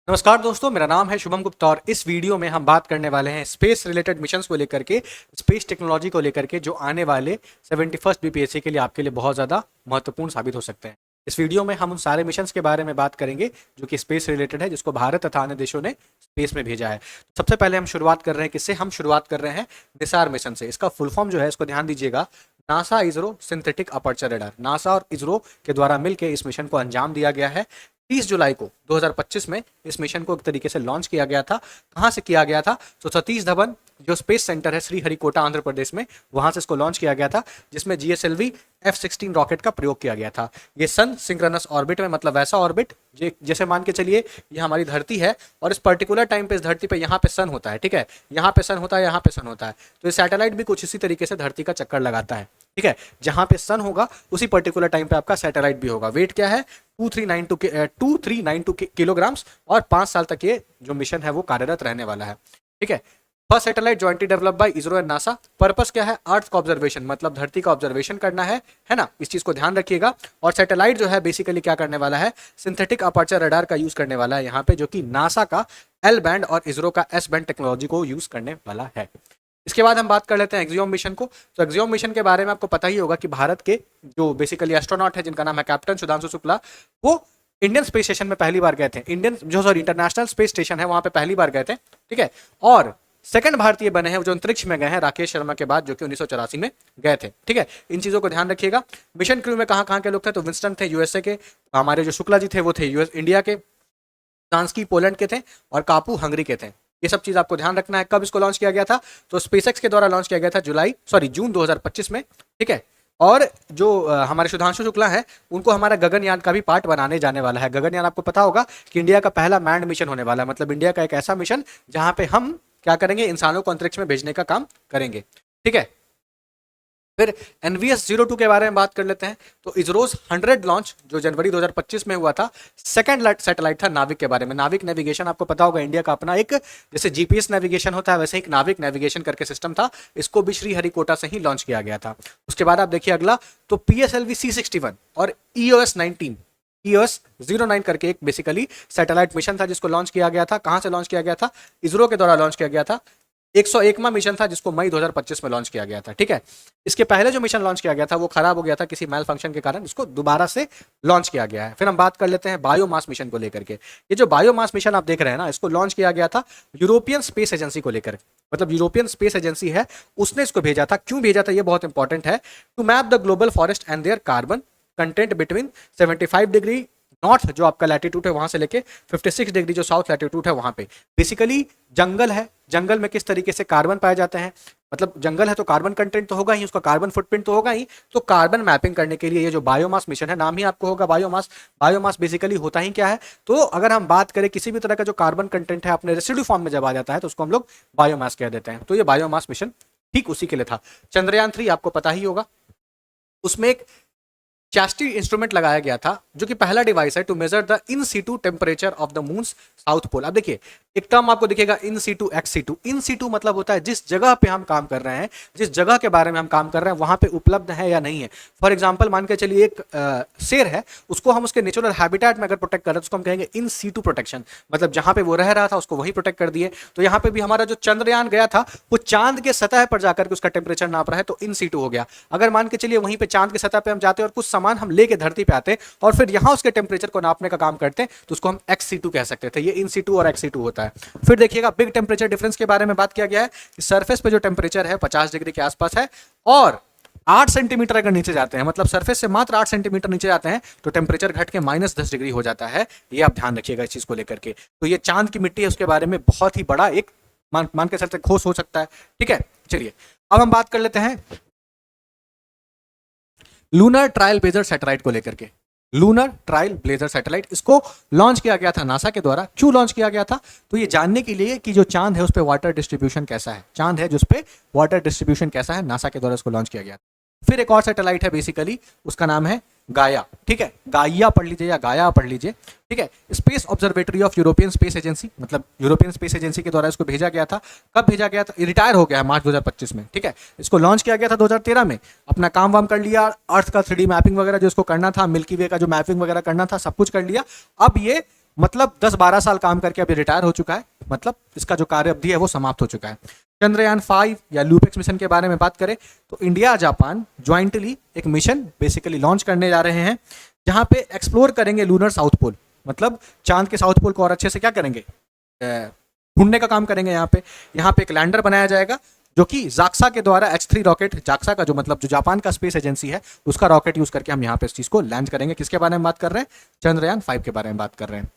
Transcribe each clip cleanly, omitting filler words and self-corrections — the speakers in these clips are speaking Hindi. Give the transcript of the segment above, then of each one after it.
नमस्कार दोस्तों, मेरा नाम है शुभम गुप्ता और इस वीडियो में हम बात करने वाले हैं स्पेस रिलेटेड मिशंस को लेकर के, स्पेस टेक्नोलॉजी को लेकर के, जो आने वाले 71st बीपीएससी के लिए आपके लिए बहुत ज़्यादा महत्वपूर्ण साबित हो सकते हैं। इस वीडियो में हम उन सारे मिशंस के बारे में बात करेंगे जो कि स्पेस रिलेटेड है, जिसको भारत तथा अन्य देशों ने स्पेस में भेजा है। सबसे पहले हम शुरुआत कर रहे हैं किससे? हम शुरुआत कर रहे हैं निसार मिशन से। इसका फुल फॉर्म जो है, इसको ध्यान दीजिएगा, NASA ISRO synthetic aperture radar. NASA और इसरो के द्वारा मिलकर इस मिशन को अंजाम दिया गया है। 30 जुलाई को 2025 में इस मिशन को एक तरीके से लॉन्च किया गया था। कहाँ से किया गया था? तो सतीश धवन जो स्पेस सेंटर है श्रीहरिकोटा आंध्र प्रदेश में, वहां से इसको लॉन्च किया गया था, जिसमें जीएसएलवी F-16 रॉकेट का प्रयोग किया गया था। ये सन सिंक्रोनस ऑर्बिट में, मतलब वैसा ऑर्बिट जैसे मान के चलिए ये हमारी धरती है और इस पर्टिकुलर टाइम पे इस धरती पे यहाँ पे सन होता है, ठीक है, यहाँ पे सन होता है, यहाँ पे सन होता है, तो ये सैटेलाइट भी कुछ इसी तरीके से धरती का चक्कर लगाता है, ठीक है। जहां पे सन होगा उसी पर्टिकुलर टाइम पे आपका सैटेलाइट भी होगा। वेट क्या है? 2392 किलोग्राम्स, और 5 साल तक ये जो मिशन है वो कार्यरत रहने वाला है, ठीक है। First satellite jointly develop by ISRO and NASA. Purpose क्या है? अर्थ का ऑब्जर्वेशन, मतलब धरती का ऑब्जर्वेशन करना है ना, इस चीज को ध्यान रखिएगा। और सैटेलाइट जो है बेसिकली क्या करने वाला है? सिंथेटिक अपर्चर रडार का यूज करने वाला है यहाँ पे, जो कि नासा का एल बैंड और इसरो का एस बैंड टेक्नोलॉजी को यूज करने वाला है। इसके बाद हम बात कर लेते हैं एक्सियोम मिशन को। तो एक्सियोम मिशन के बारे में आपको पता ही होगा कि भारत के जो बेसिकली एस्ट्रोनॉट है, जिनका नाम है कैप्टन सुधांशु शुक्ला, वो इंडियन स्पेस स्टेशन में पहली बार गए थे। इंटरनेशनल स्पेस स्टेशन है, वहां पे पहली बार गए थे, ठीक है। और सेकंड भारतीय बने हैं जो अंतरिक्ष में गए हैं राकेश शर्मा के बाद, जो कि 1984 में गए थे, ठीक है। इन चीजों को ध्यान रखिएगा। मिशन क्रू में कहां के लोग थे? तो विंस्टन थे यूएसए के, हमारे जो शुक्ला जी थे वो थे यूएस इंडिया के, जांस्की पोलैंड के थे, और कापू हंगरी के थे। ये सब चीज आपको ध्यान रखना है। कब इसको लॉन्च किया गया था? तो स्पेसएक्स के द्वारा लॉन्च किया गया था जून 2025 में, ठीक है। और जो हमारे सुधांशु शुक्ला है, उनको हमारा गगनयान का भी पार्ट बनाने जाने वाला है। गगनयान आपको पता होगा कि इंडिया का पहला मैंड मिशन होने वाला है, मतलब इंडिया का एक ऐसा मिशन जहां पे हम क्या करेंगे? इंसानों को अंतरिक्ष में भेजने का काम करेंगे, ठीक है। फिर NVS-02 के बारे में बात कर लेते हैं। तो इसरोज 100 लॉन्च जो जनवरी 2025 में हुआ था, सेकंड सैटेलाइट था नाविक के बारे में। नाविक नेविगेशन आपको पता होगा, इंडिया का अपना एक, जैसे जीपीएस नेविगेशन होता है वैसे एक नाविक नेविगेशन करके सिस्टम था। इसको भी श्रीहरिकोटा से ही लॉन्च किया गया था। उसके बाद आप देखिए अगला, तो PSLV C61 और EOS-09 करके एक बेसिकली सैटेलाइट मिशन था जिसको लॉन्च किया गया था। कहां से लॉन्च किया गया था? इसरो के द्वारा लॉन्च किया गया था। 101वां मिशन था जिसको मई 2025 में लॉन्च किया गया था, ठीक है। इसके पहले जो मिशन लॉन्च किया गया था वो खराब हो गया था किसी मेल फंक्शन के कारण, इसको दोबारा से लॉन्च किया गया है। फिर हम बात कर लेते हैं बायोमास मिशन को लेकर के। ये जो बायोमास मिशन आप देख रहे हैं ना, इसको लॉन्च किया गया था यूरोपियन स्पेस एजेंसी को लेकर, मतलब यूरोपियन स्पेस एजेंसी है उसने इसको भेजा था। क्यों भेजा था ये बहुत इंपॉर्टेंट है। To map the global forest and their carbon content between 75 degree north जो आपका लैटिट्यूड है वहां से लेके 56 डिग्री जो साउथ लैटिट्यूड है वहां पे। बेसिकली जंगल है, जंगल में किस तरीके से कार्बन पाए जाते हैं, मतलब जंगल है तो कार्बन कंटेंट तो होगा ही, उसका कार्बन फुटप्रिंट तो होगा ही। तो कार्बन मैपिंग करने के लिए ये जो बायोमास मिशन है, नाम ही आपको होगा बायोमास। बायोमास बेसिकली होता ही क्या है? तो अगर हम बात करें किसी भी तरह का जो कार्बन कंटेंट है अपने रेसिड्यू फॉर्म में जब आ जाता है तो उसको हम लोग बायोमास कह देते हैं। तो ये बायोमास मिशन ठीक उसी के लिए था। चंद्रयान 3 आपको पता ही होगा, उसमें एक चास्टी इंस्ट्रूमेंट लगाया गया था जो कि पहला डिवाइस है to measure the in situ temperature of the moon's south pole. अब देखिए एक टर्म आपको दिखेगा in situ ex situ. In situ मतलब होता है जिस जगह पे हम काम कर रहे हैं, जिस जगह के बारे में हम काम कर रहे हैं वहां पे उपलब्ध है या नहीं है। फॉर एग्जांपल मान के चलिए एक शेर है, उसको हम उसके नेचुरल हैबिटेट में अगर प्रोटेक्ट कर रहे हैं तो उसको हम कहेंगे इन सीटू प्रोटेक्शन, मतलब जहां पे वो रह रहा था उसको वही प्रोटेक्ट कर दिए। तो यहाँ पे भी हमारा जो चंद्रयान गया था वो चांद के सतह पर जाकर के उसका टेम्परेचर नाप रहा है, तो इन सीटू हो गया। अगर मान के चलिए वहीं पे चांद के सतह पे हम जाते और कुछ सामान हम लेके धरती पे आते और फिर यहां उसके टेम्परेचर को नापने का काम करते तो उसको हम XC2 कह सकते थे। ये इन सीटू और XC2 होता है। फिर देखिएगा बिग टेम्परेचर डिफरेंस के बारे में बात किया गया है कि सरफेस पे जो टेम्परेचर है 50 डिग्री के आसपास है, और 8 सेंटीमीटर अगर नीचे जाते हैं, मतलब सरफेस से मात्र 8 सेंटीमीटर नीचे जाते हैं तो टेम्परेचर घट के -10 डिग्री हो जाता है। ये आप ध्यान रखिएगा इस चीज को लेकर के। तो ये चांद की मिट्टी है, उसके बारे में बहुत ही बड़ा एक मान के चलते खोज हो सकता है, ठीक है। चलिए अब हम बात कर लेते हैं लूनर ट्रायल ब्लेजर सैटेलाइट को लेकर के। लूनर ट्रायल ब्लेजर सैटेलाइट, इसको लॉन्च किया गया था नासा के द्वारा। क्यों लॉन्च किया गया था? तो ये जानने के लिए कि जो चांद है उस पर वाटर डिस्ट्रीब्यूशन कैसा है, चांद है जिस पे वाटर डिस्ट्रीब्यूशन कैसा है, नासा के द्वारा इसको लॉन्च किया गया। फिर एक और सैटेलाइट है बेसिकली, उसका नाम है गाया, ठीक है। गाइया पढ़ लीजिए या गाया पढ़ लीजिए, ठीक है। Space observatory of European space agency, मतलब यूरोपियन स्पेस एजेंसी के द्वारा इसको भेजा गया था। कब भेजा गया था? रिटायर हो गया है मार्च 2025 में, ठीक है। इसको लॉन्च किया गया था 2013 में। अपना काम वाम कर लिया, अर्थ का 3D मैपिंग वगैरह जो इसको करना था, मिल्की वे का जो मैपिंग वगैरह करना था, सब कुछ कर लिया। अब ये मतलब 10-12 साल काम करके अभी रिटायर हो चुका है, मतलब इसका जो कार्य अवधि है वो समाप्त हो चुका है। चंद्रयान 5 या लूपेक्स मिशन के बारे में बात करें तो इंडिया जापान ज्वाइंटली एक मिशन बेसिकली लॉन्च करने जा रहे हैं, जहां पे एक्सप्लोर करेंगे लूनर साउथ पोल, मतलब चांद के साउथ पोल को और अच्छे से क्या करेंगे, ढूंढने का काम करेंगे। यहाँ पे एक लैंडर बनाया जाएगा जो कि जाक्सा के द्वारा H3 रॉकेट, जाक्सा का जो मतलब जो जापान का स्पेस एजेंसी है उसका रॉकेट यूज करके हम यहाँ पे इस चीज को लॉन्च करेंगे। किसके बारे में बात कर रहे हैं, चंद्रयान 5 के बारे में बात कर रहे हैं।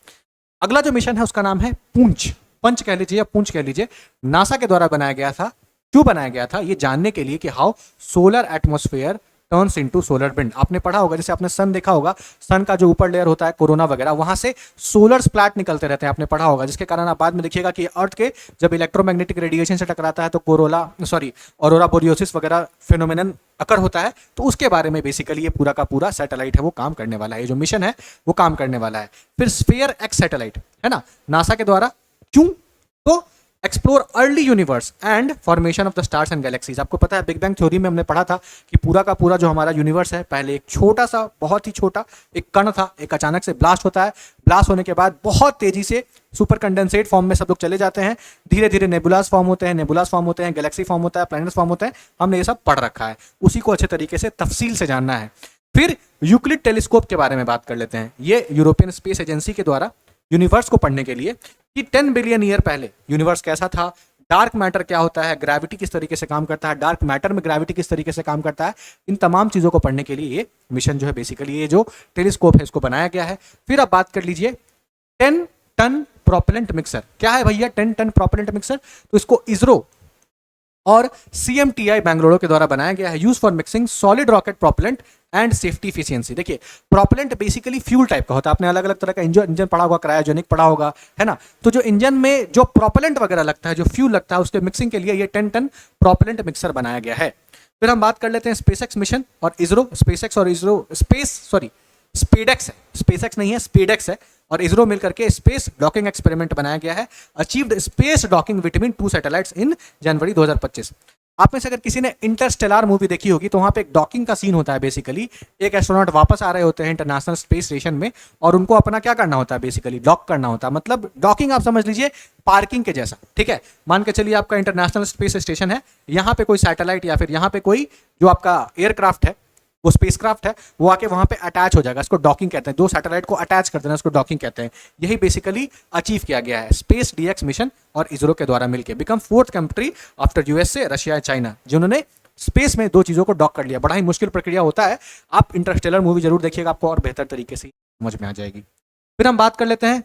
अगला जो मिशन है उसका नाम है पूंछ, पंच कह लीजिए या पूंछ कह लीजिए। नासा के द्वारा बनाया गया था। क्यों बनाया गया था, ये जानने के लिए कि how solar atmosphere turns into solar wind. आपने पढ़ा होगा, जैसे आपने सन देखा होगा, सन का जो ऊपर लेयर होता है कोरोना वगैरह, वहां से सोलर स्प्लैट निकलते रहते हैं, आपने पढ़ा होगा, जिसके कारण आप बाद में देखिएगा कि अर्थ के जब इलेक्ट्रोमैग्नेटिक रेडिएशन से टकराता है तो ऑरोरा बोरियोसिस वगैरह फिनोमेनन अकर होता है। तो उसके बारे में बेसिकली ये पूरा का पूरा सैटेलाइट है वो काम करने वाला है, ये जो मिशन है वो काम करने वाला है। फिर स्फीयर एक्स सैटेलाइट है ना, नासा के द्वारा। क्यों, तो explore early universe and formation of the stars and galaxies. आपको पता है बिग बैंग थ्योरी में हमने पढ़ा था कि पूरा का पूरा जो हमारा यूनिवर्स है पहले एक छोटा सा, बहुत ही छोटा एक कण था, एक अचानक से ब्लास्ट होता है, ब्लास्ट होने के बाद बहुत तेजी से सुपर कंडेंसेट फॉर्म में सब लोग चले जाते हैं, धीरे धीरे नेबुलास फॉर्म होते हैं, गैलेक्सी फॉर्म होता है, प्लैनेट्स फॉर्म होते हैं। हमने ये सब पढ़ रखा है, उसी को अच्छे तरीके से तफसील से जानना है। फिर यूक्लिड टेलीस्कोप के बारे में बात कर लेते हैं। ये यूरोपियन स्पेस एजेंसी के द्वारा यूनिवर्स को पढ़ने के लिए कि 10 बिलियन ईयर पहले यूनिवर्स कैसा था, डार्क मैटर क्या होता है, ग्रेविटी किस तरीके से काम करता है, डार्क मैटर में ग्रेविटी किस तरीके से काम करता है, इन तमाम चीजों को पढ़ने के लिए ये मिशन जो है बेसिकली ये जो टेलीस्कोप है इसको बनाया गया है। फिर आप बात कर लीजिए 10 टन प्रोपेलेंट मिक्सर। क्या है भैया 10 टन प्रोपेलेंट मिक्सर, तो इसको इसरो और CMTI बेंगलुरु के द्वारा बनाया गया है, use for mixing solid rocket propellant and safety efficiency. देखिए प्रोपेलेंट बेसिकली फ्यूल टाइप का होता है, आपने अलग अलग तरह का इंजन पढ़ा होगा, क्रायोजेनिक पढ़ा होगा, है ना। तो जो इंजन में जो प्रोपेलेंट वगैरह लगता है, जो फ्यूल लगता है, उसके मिक्सिंग के लिए ये 10 टन प्रोपेलेंट मिक्सर बनाया गया है। फिर हम बात कर लेते हैं स्पेसएक्स मिशन और इसरो। स्पेडेक्स है, स्पेसएक्स नहीं है, स्पेडेक्स है, और इसरो मिलकर के स्पेस डॉकिंग एक्सपेरिमेंट बनाया गया है। Achieved space docking between 2 satellites in January 2025। आप में से अगर किसी ने इंटरस्टेलर मूवी देखी होगी तो वहां पे एक डॉकिंग का सीन होता है। बेसिकली एक एस्ट्रोनॉट वापस आ रहे होते हैं इंटरनेशनल स्पेस स्टेशन में, और उनको अपना क्या करना होता है, बेसिकली डॉक करना होता है। मतलब डॉकिंग आप समझ लीजिए पार्किंग के जैसा, ठीक है। मान के चलिए आपका इंटरनेशनल स्पेस स्टेशन है, यहाँ पे कोई सैटेलाइट या फिर यहाँ पे कोई जो आपका एयरक्राफ्ट है, वो स्पेसक्राफ्ट है, वो आके वहां पे अटैच हो जाएगा, इसको डॉकिंग कहते हैं। 2 सैटेलाइट को अटैच कर देना, इसको डॉकिंग कहते हैं। यही बेसिकली अचीव किया गया है स्पेस DX मिशन और इसरो के द्वारा मिलकर। Become 4th country after USA, Russia, China, जिन्होंने स्पेस में 2 चीजों को डॉक कर लिया। बड़ा ही मुश्किल प्रक्रिया होता है, आप इंटरस्टेलर मूवी जरूर देखिएगा, आपको और बेहतर तरीके से समझ में आ जाएगी। फिर हम बात कर लेते हैं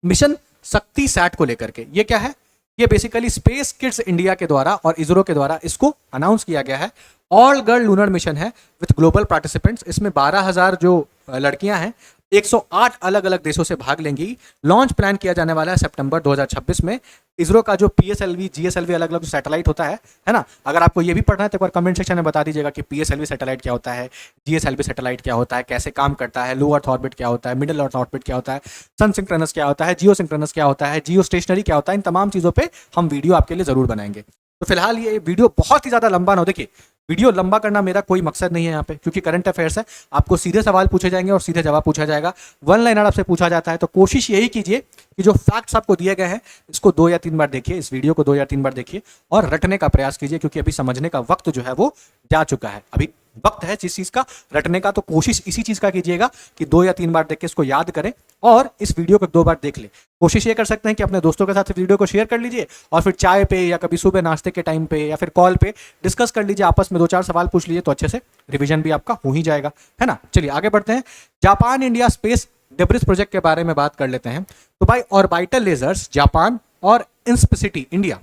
मिशन शक्ति सैट को लेकर के। ये क्या है, ये बेसिकली स्पेस किड्स इंडिया के द्वारा और इसरो के द्वारा इसको अनाउंस किया गया है। ऑल गर्ल लूनर मिशन है विथ ग्लोबल पार्टिसिपेंट्स। इसमें 12,000 जो लड़कियां हैं 108 अलग अलग देशों से भाग लेंगी। लॉन्च प्लान किया जाने वाला है सितंबर 2026 में। इसरो का जो PSLV GSLV अलग अलग सैटेलाइट होता है ना, अगर आपको ये भी पढ़ना है तो एक बार कमेंट सेक्शन में बता दीजिएगा कि PSLV सैटेलाइट क्या होता है, GSLV सैटेलाइट क्या होता है, कैसे काम करता है, लो अर्थ ऑर्बिट क्या होता है, मिडिल अर्थ ऑर्बिट क्या होता है, सन सिंक्रोनस क्या होता है, जियो सिंक्रोनस क्या होता है, जियो स्टेशनरी क्या होता है। इन तमाम चीज़ों पर हम वीडियो आपके लिए ज़रूर बनाएंगे। तो फिलहाल ये वीडियो बहुत ही ज़्यादा लंबा ना हो। देखिए वीडियो लंबा करना मेरा कोई मकसद नहीं है यहाँ पे, क्योंकि करंट अफेयर्स है, आपको सीधे सवाल पूछे जाएंगे और सीधे जवाब पूछा जाएगा। 1 लाइनर आपसे पूछा जाता है, तो कोशिश यही कीजिए कि जो फैक्ट्स आपको दिए गए हैं इसको 2 या 3 बार देखिए, इस वीडियो को 2 या 3 बार देखिए और रटने का प्रयास कीजिए, क्योंकि अभी समझने का वक्त जो है वो जा चुका है। अभी वक्त है जिस चीज का रटने का, तो कोशिश इसी चीज का कीजिएगा कि 2 या 3 बार देख के इसको याद करें और इस वीडियो को 2 बार देख ले। कोशिश ये कर सकते हैं कि अपने दोस्तों के साथ वीडियो को शेयर कर लीजिए और फिर चाय पे या कभी सुबह नाश्ते के टाइम पे या फिर कॉल पे डिस्कस कर लीजिए, आपस में 2-4 सवाल पूछ लीजिए, तो अच्छे से रिवीजन भी आपका हो ही जाएगा, है ना। चलिए आगे बढ़ते हैं। Japan India space debris project के बारे में बात कर लेते हैं। तो भाई ऑर्बिटल लेजर्स जापान और इंस्पेसिटी इंडिया,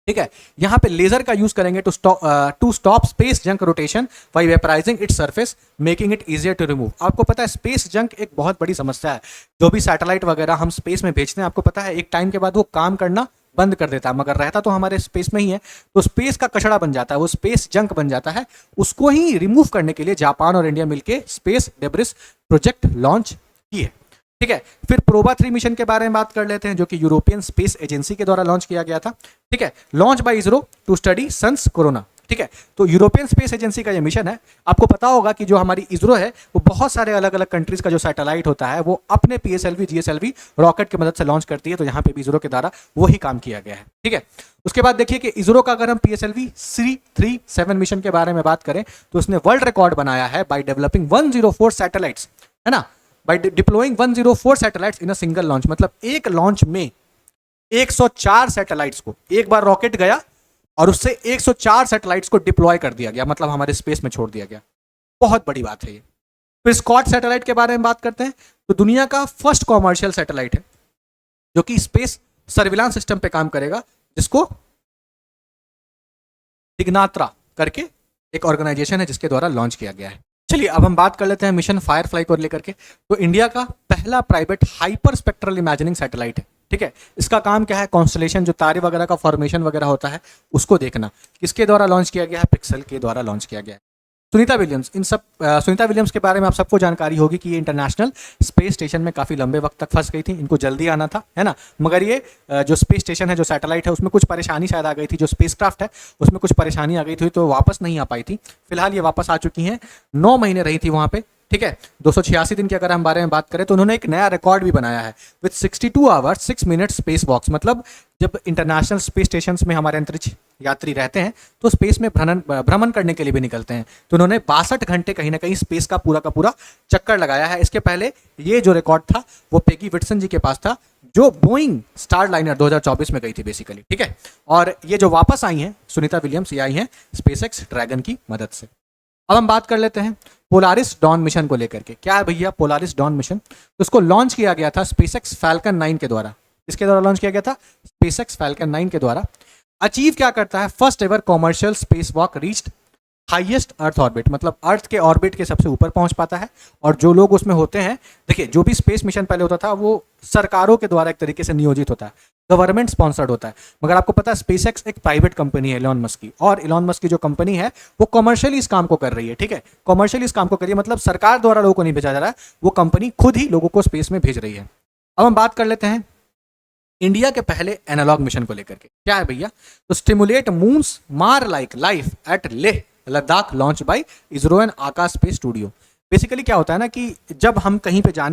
ठीक है, यहां पे लेजर का यूज करेंगे to stop space junk rotation by vaporising its surface making it easier to remove. आपको पता है स्पेस जंक एक बहुत बड़ी समस्या है। जो भी सैटेलाइट वगैरह हम स्पेस में भेजते हैं, आपको पता है एक टाइम के बाद वो काम करना बंद कर देता है, मगर रहता तो हमारे स्पेस में ही है, तो स्पेस का कचरा बन जाता है, वो स्पेस जंक बन जाता है। उसको ही रिमूव करने के लिए जापान और इंडिया मिलकर स्पेस डेब्रिस प्रोजेक्ट लॉन्च की है, ठीक है। फिर प्रोबा 3 मिशन के बारे में बात कर लेते हैं, जो कि यूरोपियन स्पेस एजेंसी के द्वारा लॉन्च किया गया था, ठीक है। Launch by ISRO to study sun's corona. ठीक है। तो यूरोपियन स्पेस एजेंसी का ये मिशन है। आपको पता होगा कि जो हमारी इसरो है वो बहुत सारे अलग अलग कंट्रीज का जो सैटेलाइट होता है वो अपने पीएसएलवी जीएसएलवी रॉकेट की मदद से लॉन्च करती है। तो यहाँ पे भी इसरो के द्वारा वही काम किया गया है, ठीक है। उसके बाद देखिए कि इसरो का अगर हम पीएसएलवी 337 मिशन के बारे में बात करें तो उसने वर्ल्ड रिकॉर्ड बनाया है बाय डेवलपिंग 104 सैटेलाइट्स, है ना, by deploying 104 satellites in a single launch. मतलब एक लॉन्च में 104 सैटेलाइट्स को, एक बार रॉकेट गया और उससे 104 सैटेलाइट्स को डिप्लॉय कर दिया गया, मतलब हमारे स्पेस में छोड़ दिया गया। बहुत बड़ी बात है ये। फिर स्कॉट सैटेलाइट के बारे में बात करते हैं तो दुनिया का फर्स्ट कॉमर्शियल सैटेलाइट है जो कि स्पेस सर्विलांस सिस्टम पे काम करेगा, जिसको इग्नात्रा करके एक ऑर्गेनाइजेशन है जिसके द्वारा लॉन्च किया गया है। चलिए अब हम बात कर लेते हैं मिशन फायरफ्लाई को लेकर के। तो इंडिया का पहला private hyper spectral imagining satellite है, ठीक है। इसका काम क्या है, कॉन्स्टलेशन जो तारे वगैरह का फॉर्मेशन वगैरह होता है उसको देखना। किसके द्वारा लॉन्च किया गया है, पिक्सल के द्वारा लॉन्च किया गया है। सुनीता विलियम्स, सुनीता विलियम्स के बारे में आप सबको जानकारी होगी कि ये इंटरनेशनल स्पेस स्टेशन में काफ़ी लंबे वक्त तक फंस गई थी, इनको जल्दी आना था, है ना, मगर ये जो स्पेस स्टेशन है, जो सैटेलाइट है, उसमें कुछ परेशानी शायद आ गई थी, जो स्पेसक्राफ्ट है उसमें कुछ परेशानी आ गई थी तो वापस नहीं आ पाई थी। फिलहाल ये वापस आ चुकी हैं, 9 महीने रही थी वहाँ पे, ठीक है। 286 दिन की अगर हम बारे में बात करें तो उन्होंने एक नया रिकॉर्ड भी बनाया है विद 62 आवर्स 6 मिनट स्पेस वॉक्स। मतलब जब इंटरनेशनल स्पेस स्टेशन में हमारे अंतरिक्ष यात्री रहते हैं तो स्पेस में भ्रमण करने के लिए भी निकलते हैं, तो उन्होंने 62 घंटे कहीं ना कहीं स्पेस का पूरा चक्कर लगाया है। इसके पहले ये जो रिकॉर्ड था वो पेगी विटसन जी के पास था, जो बोइंग स्टार लाइनर 2024 में गई थी बेसिकली, ठीक है। और ये जो वापस आई हैं सुनीता विलियम्स, ये आई हैं स्पेसएक्स ड्रैगन की मदद से। अब हम बात कर लेते हैं पोलारिस डॉन मिशन को लेकर के। क्या है भैया पोलारिस डॉन मिशन? तो उसको लॉन्च किया गया था स्पेसएक्स फैल्कन 9 के द्वारा। इसके द्वारा लॉन्च किया गया था स्पेसएक्स फैल्कन 9 के द्वारा। अचीव क्या करता है, first ever commercial space walk reached highest earth orbit, मतलब अर्थ के ऑर्बिट के सबसे ऊपर पहुंच पाता है। और जो लोग उसमें होते हैं, देखिए जो भी स्पेस मिशन पहले होता था वो सरकारों के द्वारा एक तरीके से नियोजित होता है, गवर्नमेंट स्पॉन्सर्ड होता है, मगर आपको पता है स्पेसएक्स एक प्राइवेट कंपनी है इलॉन मस्क की, और इलॉन मस्क की जो कंपनी है वो कमर्शियली इस काम को कर रही है, ठीक है। कमर्शियली इस काम को कर रही है, मतलब सरकार द्वारा लोगों को नहीं भेजा जा रहा है, वो कंपनी खुद ही लोगों को स्पेस में भेज रही है। अब हम बात कर लेते हैं इंडिया के पहले एनालॉग मिशन को लेकर के। क्या है भैया, तो स्टिमुलेट मून्स मार like life at Leh Ladakh launch by ISRO and Akash space studio. Basically क्या होता है ना कि जब हम कहीं पे जा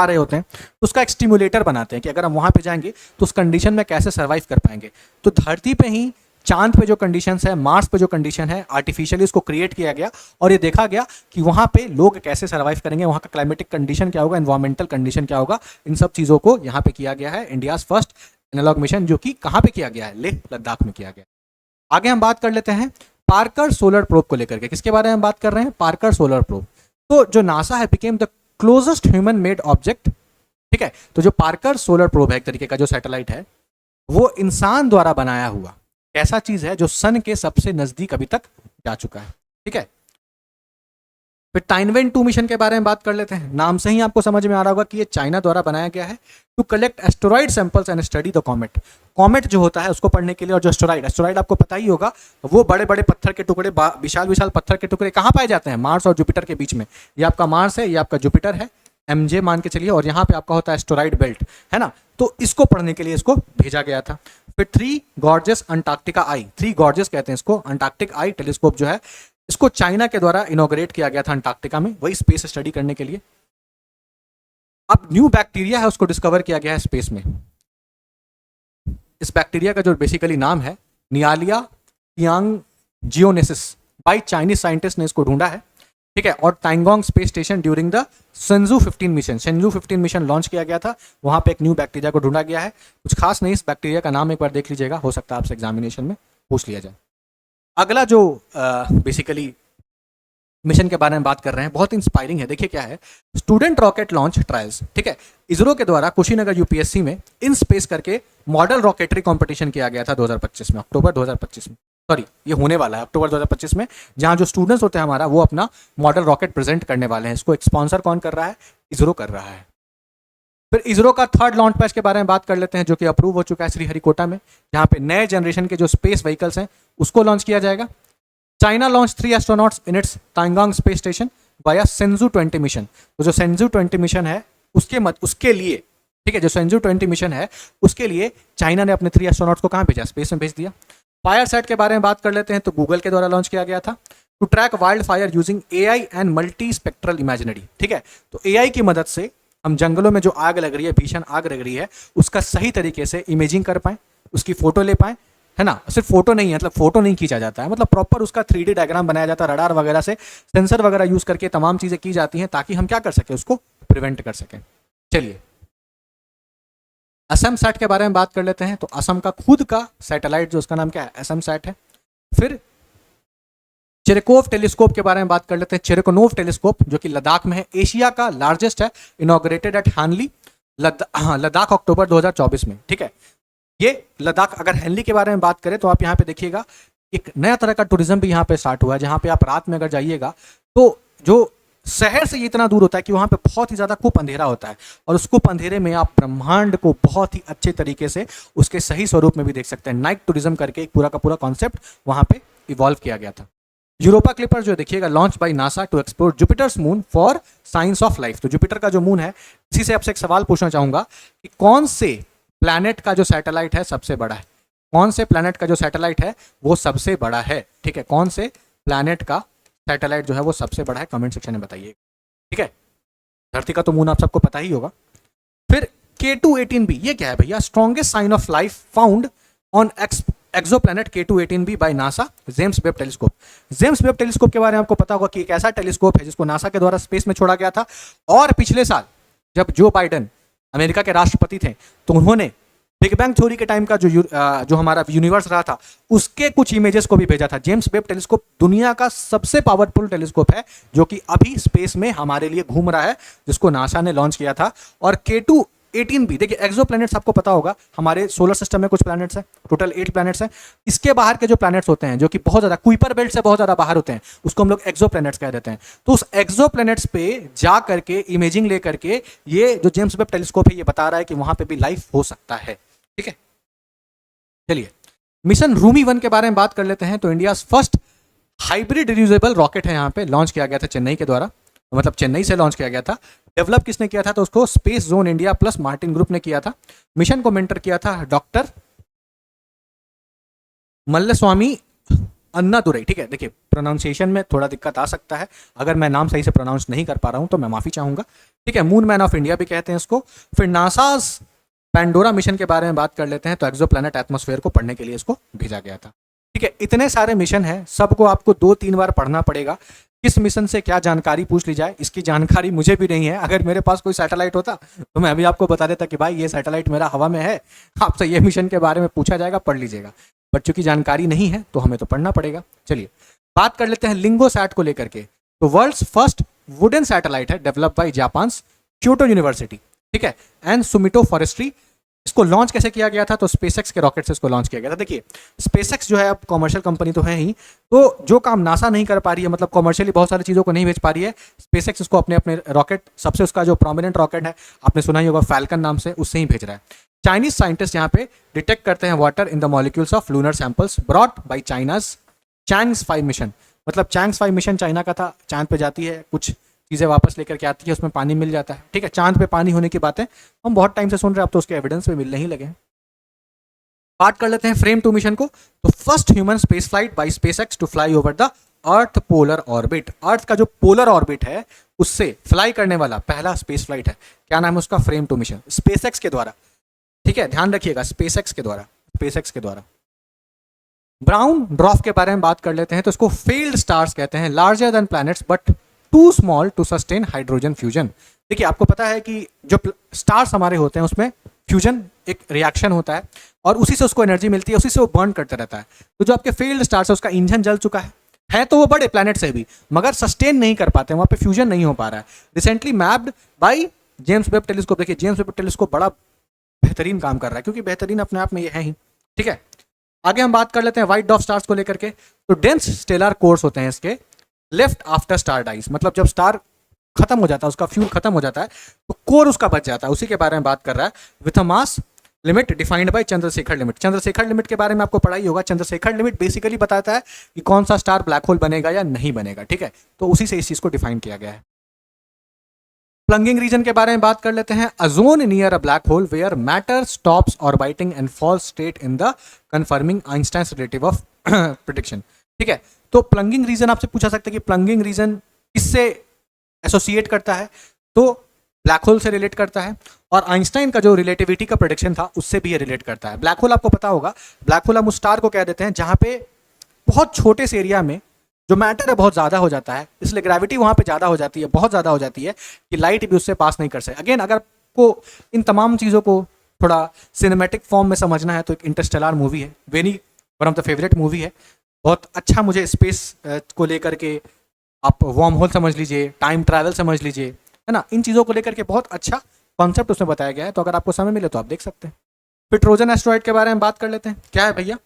रहे होते हैं तो उसका एक स्टिमुलेटर बनाते हैं कि अगर हम वहाँ पे जाएंगे तो उस कंडीशन में कैसे सर्वाइव कर पाएंगे। तो धरती पे ही चांद पे जो कंडीशंस है, मार्स पे जो कंडीशन है, आर्टिफिशियली उसको क्रिएट किया गया और ये देखा गया कि वहाँ पे लोग कैसे सर्वाइव करेंगे, वहाँ का क्लाइमेटिक कंडीशन क्या होगा, एनवायरमेंटल कंडीशन क्या होगा, इन सब चीज़ों को यहाँ पे किया गया है। इंडियाज फर्स्ट एनालॉग मिशन जो कि कहाँ पे किया गया है, लेह लद्दाख में किया गया। आगे हम बात कर लेते हैं पार्कर सोलर प्रोब को लेकर के। किसके बारे में बात कर रहे हैं, पार्कर सोलर प्रोब। तो जो नासा है became the closest human made object, ठीक है। तो जो पार्कर सोलर प्रोब है एक तरीके का जो सैटेलाइट है, वो इंसान द्वारा बनाया हुआ ऐसा चीज है जो सन के सबसे नजदीक अभी तक जा चुका है, ठीक है। फिर टाइनवेन 2 मिशन के बारे में बात कर लेते हैं। नाम से ही आपको समझ में आ रहा होगा कि ये चाइना द्वारा बनाया गया है to collect asteroid samples and study the comet. Comet जो होता है उसको पढ़ने के लिए, और जो एस्टेरॉइड आपको पता ही होगा, वो बड़े बड़े पत्थर के टुकड़े, विशाल विशाल पत्थर के टुकड़े कहाँ पाए जाते हैं, मार्स और जुपिटर के बीच में। ये आपका मार्स है, ये आपका जुपिटर है, MJ मान के चलिए, और यहाँ पे आपका होता है एस्टेरॉइड बेल्ट, है ना। तो इसको पढ़ने के लिए इसको भेजा गया था। फिर 3 गॉर्जियस अंटार्कटिका आई, 3 गॉर्जियस कहते हैं इसको, अंटार्कटिक आई टेलीस्कोप जो है, इसको चाइना के द्वारा इनॉग्रेट किया गया था अंटार्कटिका में, वही स्पेस स्टडी करने के लिए। अब न्यू बैक्टीरिया है उसको डिस्कवर किया गया है स्पेस में। इस बैक्टीरिया का जो बेसिकली नाम है नियालिया यांगजियोनेसिस, बाय चाइनीज साइंटिस्ट ने इसको ढूंढा है, ठीक है। और Tiangong space station during the Shenzhou 15 mission, Shenzhou 15 mission launch किया गया था, वहां पे एक न्यू बैक्टीरिया को ढूंढा गया है। कुछ खास नहीं, इस बैक्टीरिया का नाम एक बार देख लीजिएगा, हो सकता है आपसे एग्जामिनेशन में पूछ लिया जाए। अगला जो बेसिकली मिशन के बारे में बात कर रहे हैं बहुत इंस्पायरिंग है। देखिए क्या है, स्टूडेंट रॉकेट लॉन्च ट्रायल्स, ठीक है। इसरो के द्वारा कुशीनगर UPSC में इन स्पेस करके मॉडल रॉकेटरी कंपटीशन किया गया था 2025 में, अक्टूबर 2025 में, सॉरी ये होने वाला है अक्टूबर 2025 में, जहां जो स्टूडेंट्स होते हैं हमारा वो अपना मॉडल रॉकेट प्रेजेंट करने वाले हैं। इसको स्पॉन्सर कौन कर रहा है, इसरो कर रहा है। फिर इसरो का 3rd लॉन्च पैड के बारे में बात कर लेते हैं जो कि अप्रूव हो चुका है श्रीहरिकोटा में, जहां पे नए जनरेशन के जो स्पेस व्हीकल्स हैं उसको लॉन्च किया जाएगा। China launch 3 astronauts in its Tiangong space station via Shenzhou 20 mission. तो जो सेंजू 20 मिशन है उसके लिए, ठीक है, जो सेंजू 20 मिशन है उसके लिए चाइना ने अपने 3 एस्ट्रोनॉट्स को कहाँ भेजा, स्पेस में भेज दिया। फायर सेट के बारे में बात कर लेते हैं तो गूगल के द्वारा लॉन्च किया गया था। To track wildfire using AI and multispectral imaginary, ठीक है। तो एआई की मदद से हम जंगलों में जो आग लग रही है, भीषण आग लग रही है, उसका सही तरीके से इमेजिंग कर पाए, उसकी फोटो ले पाए, है ना। सिर्फ फोटो नहीं है, मतलब फोटो नहीं खींचा जाता है, मतलब प्रॉपर उसका 3D डायग्राम बनाया जाता है, रडार वगैरह से, सेंसर वगैरह यूज करके तमाम चीजें की जाती हैं ताकि हम क्या कर सके, उसको प्रिवेंट कर सकें। चलिए असम सैट के बारे में बात कर लेते हैं। तो असम का खुद का सैटेलाइट जो उसका नाम क्या है, असम सैट है। फिर चिरकोव टेलीस्कोप के बारे में बात कर लेते हैं। चिरकोनोव टेलीस्कोप जो कि लद्दाख में है, एशिया का लार्जेस्ट है, इनॉग्रेटेड एट हानली, लद्दाख अक्टूबर 2024 में, ठीक है। ये लद्दाख, अगर हैनली के बारे में बात करें तो आप यहाँ पे देखिएगा एक नया तरह का टूरिज्म भी यहाँ पे स्टार्ट हुआ है, जहाँ पे आप रात में अगर जाइएगा तो जो शहर से ये इतना दूर होता है कि वहाँ पे बहुत ही ज़्यादा कुप अंधेरा होता है, और उस कुप अंधेरे में आप ब्रह्मांड को बहुत ही अच्छे तरीके से उसके सही स्वरूप में भी देख सकते हैं। नाइट टूरिज्म करके एक पूरा का पूरा कॉन्सेप्ट वहाँ पे इवॉल्व किया गया था। यूरोपा क्लिपर जो देखिएगा, launch by NASA to explore Jupiter's moon for science of life. तो जुपिटर का जो मून है, इसी से आपसे एक सवाल पूछना चाहूंगा कि कौन से प्लैनेट का जो सैटेलाइट है सबसे बड़ा है, कौन से प्लैनेट का जो सैटेलाइट है वो सबसे बड़ा है, ठीक है। कौन से प्लैनेट का सैटेलाइट जो है वो सबसे बड़ा है, कमेंट सेक्शन में बताइए, ठीक है। धरती का तो मून आप सबको पता ही होगा। फिर K2-18b, ये क्या है भैया, strongest sign of life found on exoplanet K2-18b by NASA James Webb telescope. James Webb telescope के बारे में आपको पता होगा कि एक ऐसा टेलीस्कोप है जिसको नासा के द्वारा स्पेस में छोड़ा गया था, और पिछले साल जब जो बाइडेन अमेरिका के राष्ट्रपति थे तो उन्होंने बिग बैंग थ्योरी के टाइम का जो हमारा यूनिवर्स रहा था उसके कुछ इमेजेस को भी भेजा था। जेम्स वेब टेलीस्कोप दुनिया का सबसे पावरफुल टेलीस्कोप है जो कि अभी स्पेस में हमारे लिए घूम रहा है, जिसको नासा ने लॉन्च किया था। और K2-18b, देखिए एक्सो प्लैनेट्स आपको पता होगा, हमारे सोलर सिस्टम में कुछ प्लैनेट्स हैं, टोटल 8 प्लैनेट्स हैं। इसके बाहर के जो प्लैनेट्स होते हैं जो कि बहुत ज़्यादा कुइपर बेल्ट से बहुत ज़्यादा बाहर होते हैं, उसको हम लोग एक्सो प्लैनेट्स कह देते हैं। तो उस एक्सो प्लैनेट्स पे जा करके इमेजिंग ले करके ये जो जेम्स वेब टेलीस्कोप है ये बता रहा है कि वहां पे भी लाइफ हो सकता है, ठीक है। चलिए मिशन रूमी 1 के बारे में बात कर लेते हैं। तो India first hybrid reusable rocket है, यहाँ पे लॉन्च किया गया था चेन्नई के द्वारा, मतलब चेन्नई से लॉन्च किया गया था। डेवलप किसने किया था, तो उसको space zone India plus Martin group ने किया था। मिशन को मेंटर किया था डॉक्टर मल्लस्वामी अन्नादुरई, ठीक है। देखिए प्रोनाउंसिएशन में थोड़ा दिक्कत आ सकता है, अगर मैं नाम सही से प्रोनाउंस नहीं कर पा रहा हूं तो मैं माफी चाहूंगा, ठीक है। मून मैन ऑफ इंडिया भी कहते हैं इसको। फिर नासाज पैंडोरा मिशन के बारे में बात कर लेते हैं। तो एक्सो प्लैनेट एटमॉस्फेयर को पढ़ने के लिए इसको भेजा गया था, ठीक है। इतने सारे मिशन हैं, सबको आपको 2-3 बार पढ़ना पड़ेगा। किस मिशन से क्या जानकारी पूछ ली जाए, इसकी जानकारी मुझे भी नहीं है। अगर मेरे पास कोई सैटेलाइट होता तो मैं अभी आपको बता देता कि भाई ये सैटेलाइट मेरा हवा में है, आपसे ये मिशन के बारे में पूछा जाएगा, पढ़ लीजिएगा। बट चूंकि जानकारी नहीं है तो हमें तो पढ़ना पड़ेगा। चलिए बात कर लेते हैं लिंगो सैट को लेकर के। तो वर्ल्ड्स फर्स्ट वुडन सैटेलाइट है, develop by Japan Kyoto university, ठीक है, एंड सुमिटो फॉरेस्ट्री। इसको लॉन्च कैसे किया गया था, तो स्पेसएक्स के रॉकेट से इसको लॉन्च किया गया था। देखिए स्पेसएक्स जो है अब कॉमर्शियल कंपनी तो है ही, तो जो काम नासा नहीं कर पा रही है, मतलब कॉमर्शियली बहुत सारी चीज़ों को नहीं भेज पा रही है, स्पेसएक्स इसको अपने अपने रॉकेट, सबसे उसका जो प्रोमिनेंट रॉकेट है आपने सुना ही होगा फैल्कन नाम से, उससे ही भेज रहा है। चाइनीज साइंटिस्ट यहाँ पे डिटेक्ट करते हैं water in the molecules of lunar samples brought by China's Chang's 5 mission. मतलब चैंग्स 5 मिशन चाइना का था, चांद पे जाती है, कुछ चीज़ें वापस लेकर के आती है, उसमें पानी मिल जाता है, ठीक है। चांद पे पानी होने की बातें हम बहुत टाइम से सुन रहे हैं, अब तो उसके एविडेंस भी मिलने ही लगे हैं। बात कर लेते हैं फ्रेम 2 मिशन को। तो first human space flight by SpaceX to fly over the earth polar orbit. Earth का जो पोलर ऑर्बिट है उससे फ्लाई करने वाला पहला स्पेस फ्लाइट है, क्या नाम है उसका, फ्रेम 2 मिशन, स्पेसएक्स के द्वारा, ठीक है, ध्यान रखिएगा, स्पेसएक्स के द्वारा। ब्राउन ड्वार्फ के बारे में बात कर लेते हैं। तो इसको फेल्ड स्टार्स कहते हैं, larger than planets but too small to sustain hydrogen fusion. देखिए आपको पता है कि जो स्टार्स हमारे होते हैं उसमें फ्यूजन एक रिएक्शन होता है और उसी से उसको एनर्जी मिलती है, उसी से वो बर्न करता रहता है। तो जो आपके फेल्ड स्टार्स है उसका इंजन जल चुका है तो वो बड़े प्लैनेट से भी, मगर सस्टेन नहीं कर पाते, वहाँ पे फ्यूजन नहीं हो पा रहा है। Recently mapped by James Webb telescope. देखिए जेम्स वेब टेलीस्कोप बड़ा बेहतरीन काम कर रहा है, क्योंकि बेहतरीन अपने आप में ये है ही, ठीक है। आगे हम बात कर लेते हैं व्हाइट डॉर्फ स्टार्स को लेकर के। तो डेंस स्टेलर कोर्स होते हैं इसके लेफ्ट आफ्टर स्टार डाइज, मतलब जब स्टार खत्म हो जाता है, उसका फ्यूल खत्म हो जाता है तो कोर उसका बच जाता है, उसी के बारे में बात कर रहा है। With a mass limit defined by Chandrashekhar limit. Chandrashekhar limit के बारे में आपको पढ़ाई होगा। चंद्रशेखर लिमिट बेसिकली बताता है कि कौन सा स्टार ब्लैक होल बनेगा या नहीं बनेगा, ठीक है। तो उसी से इस चीज को डिफाइन किया गया है। प्लंगिंग रीजन के बारे में बात कर लेते हैं। A zone near a black hole where matter stops orbiting and falls straight in the confirming Einstein's relative of prediction. ठीक है, तो प्लंगिंग रीजन आपसे पूछा सकता है कि प्लंगिंग रीजन किससे एसोसिएट करता है, तो ब्लैक होल से रिलेट करता है, और आइंस्टाइन का जो रिलेटिविटी का प्रेडिक्शन था उससे भी ये रिलेट करता है। ब्लैक होल आपको पता होगा, ब्लैक होल हम उस स्टार को कह देते हैं जहां पे बहुत छोटे से एरिया में जो मैटर है बहुत ज़्यादा हो जाता है, इसलिए ग्रेविटी वहाँ पे ज़्यादा हो जाती है, बहुत ज़्यादा हो जाती है कि लाइट भी उससे पास नहीं कर सके। अगेन अगर आपको इन तमाम चीज़ों को थोड़ा सिनेमैटिक फॉर्म में समझना है तो एक इंटरस्टेलर मूवी है, very one of the favourite movie है, बहुत अच्छा। मुझे स्पेस को लेकर के आप वर्म होल समझ लीजिए, टाइम ट्रैवल समझ लीजिए, है ना, इन चीज़ों को लेकर के बहुत अच्छा कॉन्सेप्ट उसमें बताया गया है। तो अगर आपको समय मिले तो आप देख सकते हैं। फिर ट्रोजन एस्ट्रॉइड के बारे में बात कर लेते हैं। क्या है भैया,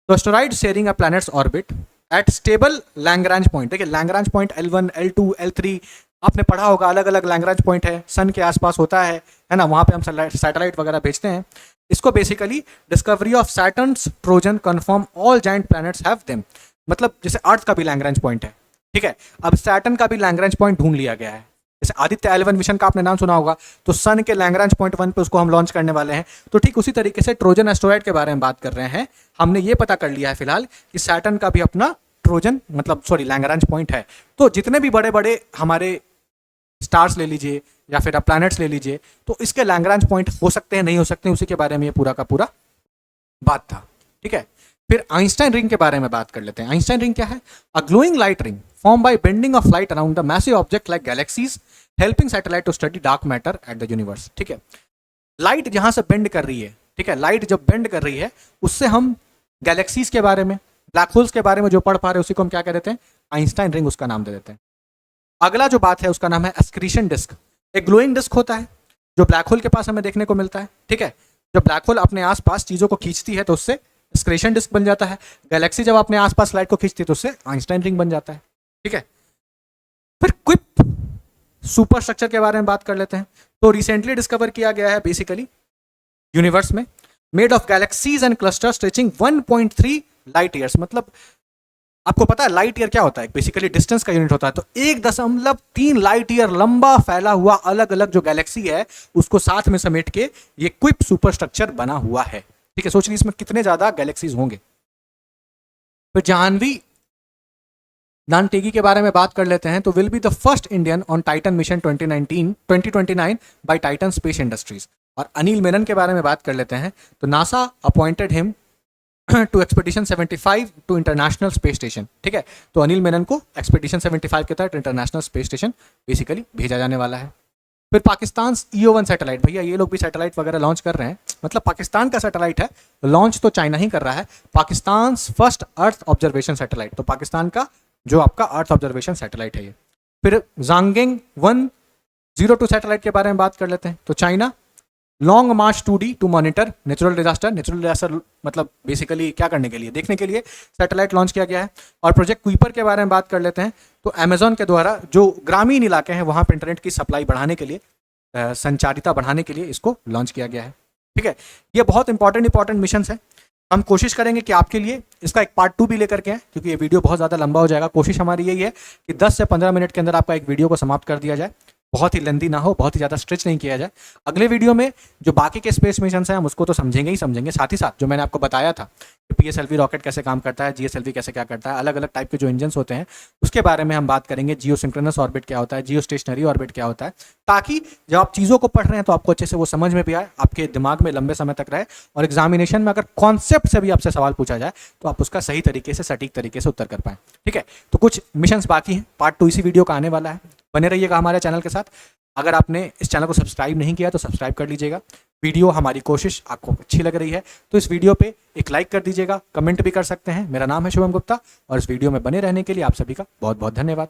तो asteroid sharing a planet's orbit at stable Lagrange point. देखिए Lagrange point L1, L2, L3 आपने पढ़ा होगा, अलग अलग लैंग्रांज पॉइंट है, सन के आसपास होता है ना, वहाँ पे हम सैटेलाइट वगैरह भेजते हैं। इसको basically discovery of Saturn's Trojan confirm all giant planets have them, मतलब जैसे अर्थ का भी लैंग्रांज पॉइंट है, ठीक है, अब सैटर्न का भी लैंग्रांज पॉइंट ढूंढ लिया गया है। जैसे आदित्य L1 मिशन का आपने नाम सुना होगा, तो सन के लैंग्रांज पॉइंट 1 पे उसको हम लॉन्च करने वाले हैं। तो ठीक उसी तरीके से ट्रोजन एस्ट्रॉइड के बारे में बात कर रहे हैं। हमने ये पता कर लिया है फिलहाल कि सैटर्न का भी अपना ट्रोजन मतलब सॉरी लैंग्रांज पॉइंट है। तो जितने भी बड़े बड़े हमारे स्टार्स ले लीजिए या फिर आप प्लैनेट्स ले लीजिए, तो इसके लैंग्रांज पॉइंट हो सकते हैं, नहीं हो सकते हैं, उसी के बारे में ये पूरा का पूरा बात था। ठीक है, फिर आइंस्टाइन रिंग के बारे में बात कर लेते हैं। आइंस्टाइन रिंग क्या है? A glowing light ring form by bending of light around the massive object like galaxies helping satellite to study dark matter at the universe. ठीक है, लाइट जहां से बेंड कर रही है, ठीक है, लाइट जब बेंड कर रही है उससे हम गैलेक्सीज के बारे में, ब्लैक होल्स के बारे में जो पढ़ पा रहे हैं उसी को हम क्या कह देते हैं? आइंस्टाइन रिंग उसका नाम दे देते हैं। अगला जो बात है उसका नाम है एक्सक्रीशन डिस्क। एक ग्लोइंग डिस्क होता है जो ब्लैक होल के पास हमें देखने को मिलता है। ठीक है, जब ब्लैक होल अपने आसपास चीजों को खींचती है तो उससे एक्सक्रीशन डिस्क बन जाता है। गैलेक्सी जब अपने आसपास लाइट को खींचती है तो उससे आइंस्टाइन रिंग बन जाता है। ठीक है, फिर क्विप सुपर स्ट्रक्चर के बारे में बात कर लेते हैं। तो रिसेंटली डिस्कवर किया गया है बेसिकली यूनिवर्स में, made of galaxies and cluster stretching 1.3 light years. मतलब आपको पता है लाइट ईयर क्या होता है? बेसिकली डिस्टेंस का यूनिट होता है। तो 1.3 लाइट ईयर लंबा फैला हुआ अलग अलग जो गैलेक्सी है उसको साथ में समेट के ये क्विप सुपर स्ट्रक्चर बना हुआ है। ठीक है, सोच लीजिए इसमें कितने ज्यादा गैलेक्सीज होंगे। फिर जानवी नानटेगी के बारे में बात कर लेते हैं। तो will be the first Indian on Titan mission 2029 by Titan Space Industries. और अनिल मेनन के बारे में बात कर लेते हैं। तो NASA appointed him to expedition 75 to International Space Station. ठीक है, तो अनिल मेनन को एक्सपेडिशन 75 के तहत इंटरनेशनल स्पेस स्टेशन बेसिकली भेजा जाने वाला है। फिर पाकिस्तान EO1 सैटेलाइट, भैया ये लोग भी सैटेलाइट वगैरह लॉन्च कर रहे हैं, मतलब पाकिस्तान का सैटेलाइट है, लॉन्च तो चाइना ही कर रहा है। Pakistan first earth observation satellite, तो पाकिस्तान का जो आपका अर्थ ऑब्जर्वेशन सैटेलाइट है ये। फिर जांगिंग 102 सैटेलाइट के बारे में बात कर लेते हैं। तो China Long March 2D to monitor natural disaster मतलब बेसिकली क्या करने के लिए, देखने के लिए सैटेलाइट लॉन्च किया गया है। और प्रोजेक्ट क्वीपर के बारे में बात कर लेते हैं। तो अमेजोन के द्वारा जो ग्रामीण इलाके हैं वहाँ पर इंटरनेट की सप्लाई बढ़ाने के लिए, संचारिता बढ़ाने के लिए इसको लॉन्च किया गया है। ठीक है, ये बहुत इंपॉर्टेंट मिशन है। हम कोशिश करेंगे कि आपके लिए इसका एक पार्ट 2 भी लेकर के आए, क्योंकि ये वीडियो बहुत ज़्यादा लंबा हो जाएगा। कोशिश हमारी यही है कि 10 से 15 मिनट के अंदर आपका एक वीडियो को समाप्त कर दिया जाए, बहुत ही लेंदी ना हो, बहुत ही ज़्यादा स्ट्रेच नहीं किया जाए। अगले वीडियो में जो बाकी के स्पेस मिशन हैं हम उसको तो समझेंगे ही समझेंगे, साथ ही साथ जो मैंने आपको बताया था कि PSLV रॉकेट कैसे काम करता है, GSLV कैसे क्या करता है, अलग अलग टाइप के जो इंजन होते हैं उसके बारे में हम बात करेंगे। जियो सिंक्रोनस ऑर्बिट क्या होता है, जियो स्टेशनरी ऑर्बिट क्या होता है, ताकि जब आप चीज़ों को पढ़ रहे हैं तो आपको अच्छे से वो समझ में भी आए, आपके दिमाग में लंबे समय तक रहे, और एग्जामिनेशन में अगर कॉन्सेप्ट से भी आपसे सवाल पूछा जाए तो आप उसका सही तरीके से, सटीक तरीके से उत्तर कर पाएं। ठीक है, तो कुछ मिशंस बाकी हैं, पार्ट 2 इसी वीडियो का आने वाला है। बने रहिएगा हमारे चैनल के साथ। अगर आपने इस चैनल को सब्सक्राइब नहीं किया तो सब्सक्राइब कर लीजिएगा। वीडियो हमारी कोशिश आपको अच्छी लग रही है तो इस वीडियो पे एक लाइक कर दीजिएगा, कमेंट भी कर सकते हैं। मेरा नाम है शुभम गुप्ता और इस वीडियो में बने रहने के लिए आप सभी का बहुत बहुत धन्यवाद।